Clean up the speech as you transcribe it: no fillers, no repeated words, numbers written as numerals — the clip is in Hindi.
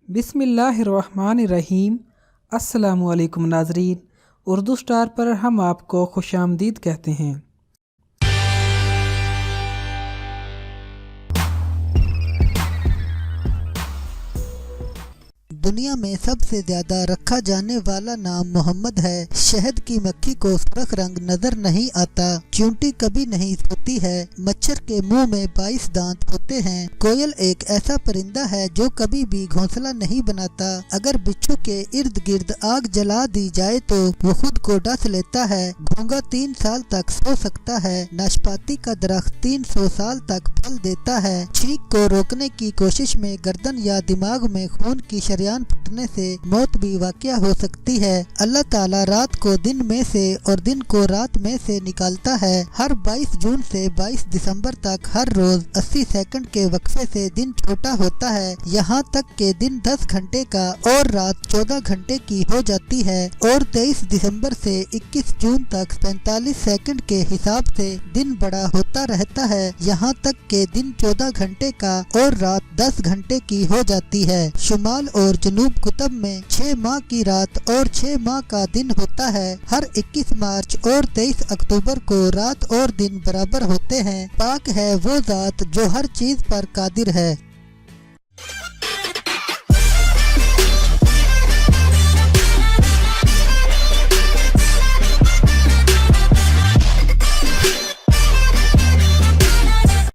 बिस्मिल्लाहिर्रहमानिर्रहीम। अस्सलामुअलैकुम नाज़रीन, उर्दू स्टार पर हम आपको खुशामदीद कहते हैं। दुनिया में सबसे ज्यादा रखा जाने वाला नाम मोहम्मद है। शहद की मक्खी को सुर्ख रंग नजर नहीं आता। चींटी कभी नहीं सोती है। मच्छर के मुंह में 22 दांत होते हैं। कोयल एक ऐसा परिंदा है जो कभी भी घोंसला नहीं बनाता। अगर बिच्छू के इर्द गिर्द आग जला दी जाए तो वो खुद को डस लेता है। घोंगा 3 साल तक सो सकता है। नाशपाती का दरख्त 300 साल तक फल देता है। छींक को रोकने की कोशिश में गर्दन या दिमाग में खून की शरियान फटने से मौत भी वाक़या हो सकती है। अल्लाह ताला रात को दिन में से और दिन को रात में से निकालता है। हर 22 जून से 22 दिसंबर तक हर रोज 80 सेकंड के वक्फे से दिन छोटा होता है। यहाँ तक के दिन 10 घंटे का और रात 14 घंटे की हो जाती है। और 23 दिसंबर से 21 जून तक 45 सेकंड के हिसाब से दिन बड़ा होता रहता है। यहाँ तक के दिन 14 घंटे का और रात 10 घंटे की हो जाती है। शुमाल और जनूब कुतब में 6 माह की रात और 6 माह का दिन होता है। हर 21 मार्च और 23 अक्टूबर को रात और दिन बराबर होते हैं। पाक है वो जात जो हर चीज पर कादिर है।